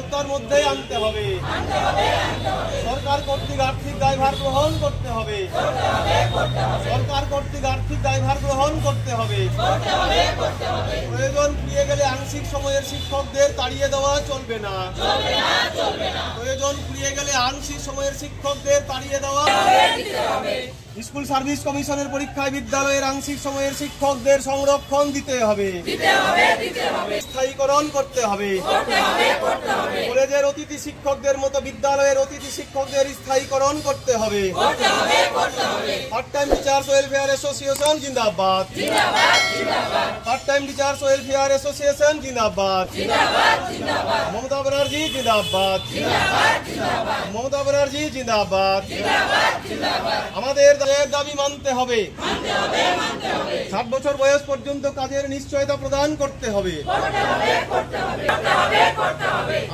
আওতার মধ্যেই আনতে হবে। সরকার কর্তৃক আর্থিক দায়ভার গ্রহণ করতে হবে। সরকার কর্তৃক আর্থিক দায়ভার গ্রহণ করতে হবে। প্রয়োজন ফুরিয়ে গেলে আংশিক সময়ের শিক্ষকদের তাড়িয়ে দেওয়া চলবে না। প্রয়োজন ফুরিয়ে গেলে আংশিক সময়ের শিক্ষকদের তাড়িয়ে দেওয়া। স্কুল সার্ভিস কমিশনের পরীক্ষায় বিদ্যালয়ের আংশিক সময়ের শিক্ষকদের সংরক্ষণ দিতে হবে। স্থায়ীকরণ করতে হবে। কলেজের অতিথি শিক্ষকদের মতো বিদ্যালয়ের অতিথি শিক্ষকদের স্থায়ীকরণ করতে হবে। Part time teachers welfare association জিন্দাবাদ। Part time teachers welfare association জিন্দাবাদ। মমতা ব্যানার্জি জিন্দাবাদ। মমতা ব্যানার্জি জিন্দাবাদ। আমাদের দাবি মানতে হবে। 60 বছর বয়স পর্যন্ত কাজের নিশ্চয়তা প্রদান করতে হবে।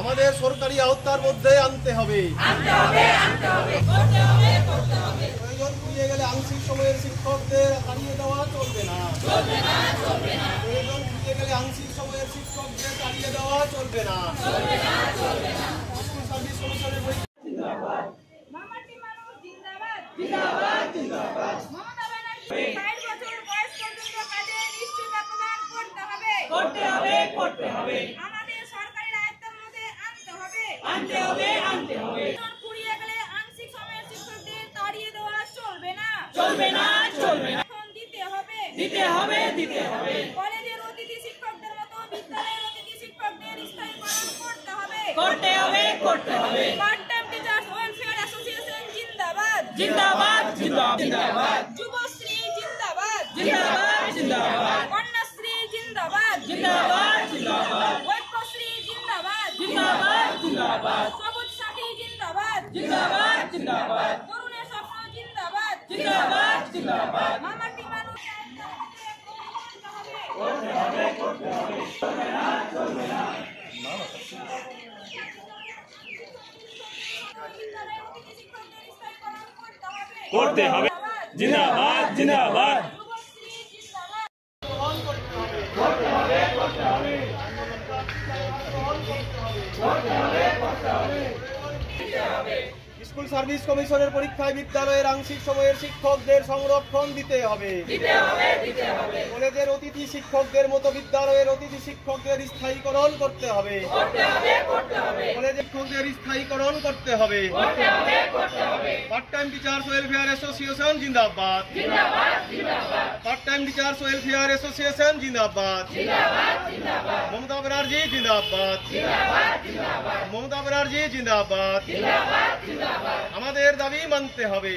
আমাদের সরকারি আওতার মধ্যে আনতে হবে। প্রয়োজন ফুরিয়ে গেলে আংশিক সময়ের শিক্ষকদের তাড়িয়ে দেওয়া চলবে না। প্রয়োজন ফুরিয়ে গেলে আংশিক সময়ের শিক্ষকদের তাড়িয়ে দেওয়া চলবে না। স্কুল সার্ভিস কমিশনের আমাদের সরকারি দায়িত্বের মধ্যে আনতে হবে। ফুরিয়ে গেলে আংশিক সময়ের শিক্ষকদের তাড়িয়ে দেওয়া চলবে না। এখন দিতে হবে। কলেজের অতিথি শিক্ষকদের মতো বিদ্যালয়ের অতিথি শিক্ষকদের স্থায়ীকরণ করতে হবে। Part time teachers welfare association জিন্দাবাদ। যুবশ্রী জিন্দাবাদ। কন্যাশ্রী জিন্দাবাদ। ঐক্যশ্রী জিন্দাবাদ। সবুজ সাথী জিন্দাবাদ। তরুণের স্বপ্ন জিন্দাবাদ। মামাটি মানুষ করতে হবে। জিন্দাবাদ। স্কুল সার্ভিস কমিশনের পরীক্ষায় বিদ্যালয়ের আংশিক সময়ের শিক্ষকদের সংরক্ষণ দিতে হবে। কলেজের অতিথি শিক্ষকদের মতো বিদ্যালয়ের অতিথি শিক্ষকদের স্থায়ীকরণ করতে হবে। কলেজের শিক্ষকদের স্থায়ীকরণ করতে হবে। Part time teachers welfare association জিন্দাবাদ। Part time teachers welfare association জিন্দাবাদ। মমতা ব্যানার্জি জিন্দাবাদ। মমতা ব্যানার্জি জিন্দাবাদ। আমাদের দাবি মানতে হবে।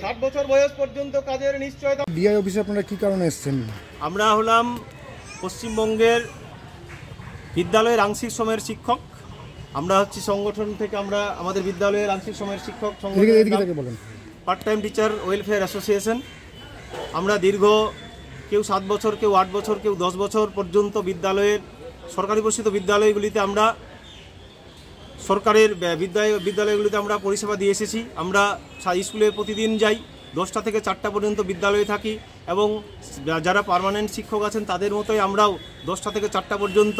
60 বছর বয়স পর্যন্ত কাজের নিশ্চয়তা। ডিআই অফিসে আপনারা কি কারণে এসেছেন? আমরা হলাম পশ্চিমবঙ্গের বিদ্যালয়ের আংশিক সময়ের শিক্ষক। আমরা হচ্ছি সংগঠন থেকে আমরা আমাদের বিদ্যালয়ের আংশিক সময়ের শিক্ষক part time teacher welfare association. আমরা দীর্ঘ কেউ 7 বছর, কেউ 8 বছর, কেউ 10 বছর পর্যন্ত বিদ্যালয়ের সরকারি পোষিত বিদ্যালয়গুলিতে আমরা সরকারের বিদ্যালয়গুলিতে আমরা পরিষেবা দিয়ে এসেছি। আমরা স্কুলে প্রতিদিন যাই, 10টা থেকে 4টা পর্যন্ত বিদ্যালয়ে থাকি এবং যারা পার্মানেন্ট শিক্ষক আছেন তাদের মতোই আমরাও 10টা থেকে 4টা পর্যন্ত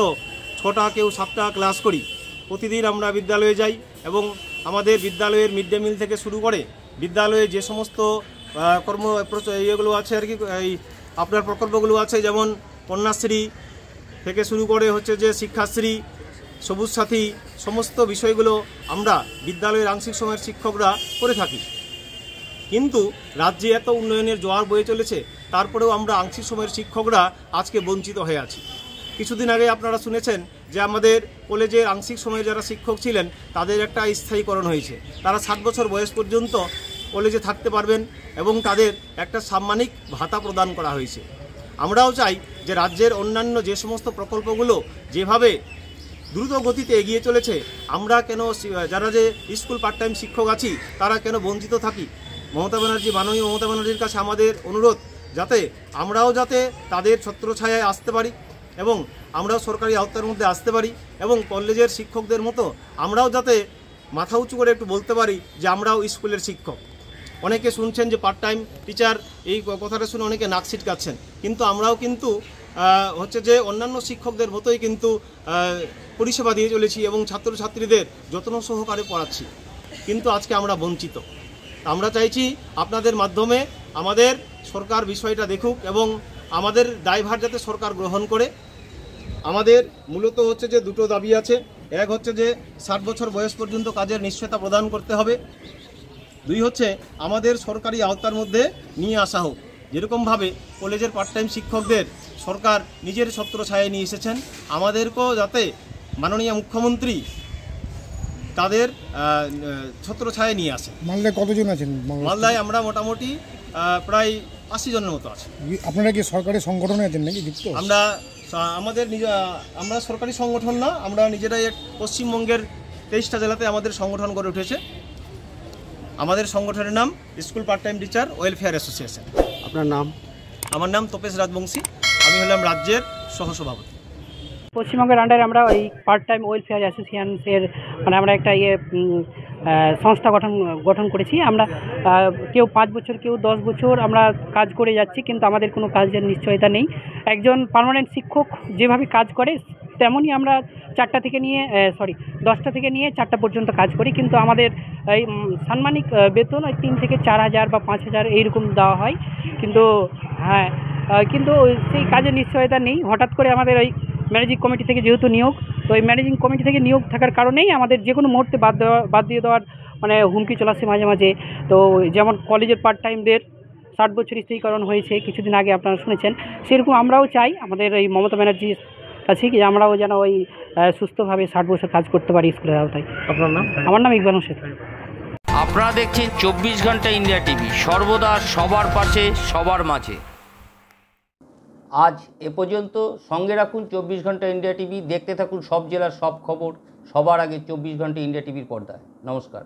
6টা কেউ 7টা ক্লাস করি। প্রতিদিন আমরা বিদ্যালয়ে যাই এবং আমাদের বিদ্যালয়ের মিড ডে মিল থেকে শুরু করে বিদ্যালয়ে যে সমস্ত ইয়েগুলো আছে আর কি, এই আপনার প্রকল্পগুলো আছে, যেমন কন্যাশ্রী থেকে শুরু করে হচ্ছে যে শিক্ষাশ্রী, সবুজ সাথী, সমস্ত বিষয়গুলো আমরা বিদ্যালয়ের আংশিক সময়ের শিক্ষকরা করে থাকি। কিন্তু রাজ্যে এত উন্নয়নের জোয়ার বয়ে চলেছে, তারপরেও আমরা আংশিক সময়ের শিক্ষকরা আজকে বঞ্চিত হয়ে আছি। কিছুদিন আগে আপনারা শুনেছেন যে আমাদের কলেজের আংশিক সময়ে যারা শিক্ষক ছিলেন তাদের একটা স্থায়ীকরণ হয়েছে। তারা 60 বছর বয়স পর্যন্ত কলেজে থাকতে পারবেন এবং তাদের একটা সাম্মানিক ভাতা প্রদান করা হয়েছে। আমরাও চাই যে রাজ্যের অন্যান্য যে সমস্ত প্রকল্পগুলো যেভাবে দ্রুত গতিতে এগিয়ে চলেছে, আমরা কেন যারা যে স্কুল পার্ট টাইম শিক্ষক আছি তারা কেন বঞ্চিত থাকি? মাননীয় মমতা ব্যানার্জির কাছে আমাদের অনুরোধ, আমরাও যাতে তাদের ছত্রছায়ায় আসতে পারি এবং আমরাও সরকারি আওতার মধ্যে আসতে পারি এবং কলেজের শিক্ষকদের মতো আমরাও যাতে মাথা উঁচু করে একটু বলতে পারি যে আমরাও স্কুলের শিক্ষক। অনেকে শুনছেন যে পার্ট টাইম টিচার, এই কথাটা শুনে অনেকে নাক ছিটকাচ্ছেন, কিন্তু আমরাও কিন্তু হচ্ছে যে অন্যান্য শিক্ষকদের মতোই কিন্তু পরিষেবা দিয়ে চলেছি এবং ছাত্রছাত্রীদের যত্ন সহকারে পড়াচ্ছি, কিন্তু আজকে আমরা বঞ্চিত। আমরা চাইছি আপনাদের মাধ্যমে আমাদের সরকার বিষয়টা দেখুক এবং আমাদের দায়ভার যাতে সরকার গ্রহণ করে। আমাদের মূলত হচ্ছে যে দুটো দাবি আছে। এক হচ্ছে যে 60 বছর বয়স পর্যন্ত কাজের নিশ্চয়তা প্রদান করতে হবে। দুই হচ্ছে আমাদের সরকারি আওতার মধ্যে নিয়ে আসা হোক। যেরকমভাবে কলেজের পার্ট টাইম শিক্ষকদের সরকার নিজের ছত্রছায়ায় নিয়ে এসেছেন, আমাদেরকেও যাতে মাননীয় মুখ্যমন্ত্রী তাদের ছত্রছায়ায় নিয়ে আসে। মালদায় কতজন আছেন? মালদায় আমরা মোটামুটি প্রায় 80 জনের মতো আছি। আপনারা কি সরকারি সংগঠনে আছেন নাকি যুক্ত? আমরা আমরা সরকারি সংগঠন না, আমরা নিজেরাই এক পশ্চিমবঙ্গের 23টা জেলাতে আমাদের সংগঠন গড়ে উঠেছে। আমাদের সংগঠনের নাম school part time teacher welfare association. আপনার নাম? আমার নাম তোপেশ রাজবংশী, আমি হলাম রাজ্যের সহসভাপতি। পশ্চিমবঙ্গের আন্ডারে আমরা ওই পার্ট টাইম ওয়েলফেয়ার অ্যাসোসিয়েশনের মানে আমরা একটা সংস্থা গঠন করেছি। আমরা কেউ 5 বছর কেউ 10 বছর আমরা কাজ করে যাচ্ছি, কিন্তু আমাদের কোনো কাজের নিশ্চয়তা নেই। একজন পার্মানেন্ট শিক্ষক যেভাবে কাজ করে তেমনই আমরা 10টা থেকে নিয়ে 4টা পর্যন্ত কাজ করি, কিন্তু আমাদের এই সাম্মানিক বেতন ওই 3 থেকে 4 হাজার বা 5 হাজার এইরকম দেওয়া হয়। কিন্তু কিন্তু সেই কাজের নিশ্চয়তা নেই। হঠাৎ করে আমাদের ওই ম্যানেজিং কমিটি থেকে যেহেতু নিয়োগ, তো এই ম্যানেজিং কমিটি থেকে নিয়োগ থাকার কারণেই আমাদের যে কোনো মুহূর্তে বাদ দিয়ে দেওয়ার মানে হুমকি চলে আসে মাঝে মাঝে। তো যেমন কলেজের পার্ট টাইমদের 60 বছর স্থিরীকরণ হয়েছে কিছুদিন আগে, আপনারা শুনেছেন। সেরকম আমরাও চাই আমাদের এই মমতা ব্যানার্জির কাছে কি আমরাও যেন ওই সুস্থভাবে 60 বছর কাজ করতে পারি স্কুলের আওতায়। আপনার নাম? আমার নাম ইকবাল হোসেন। আপনারা দেখছেন 24 ঘন্টা ইন্ডিয়া টিভি, সর্বদা সবার পাশে সবার মাঝে। আজ এ পর্যন্ত। সঙ্গে রাখুন 24 ঘন্টা ইন্ডিয়া টিভি, দেখতে থাকুন সব জেলার সব খবর সবার আগে 24 ঘন্টা ইন্ডিয়া টিভির পর্দায়। নমস্কার।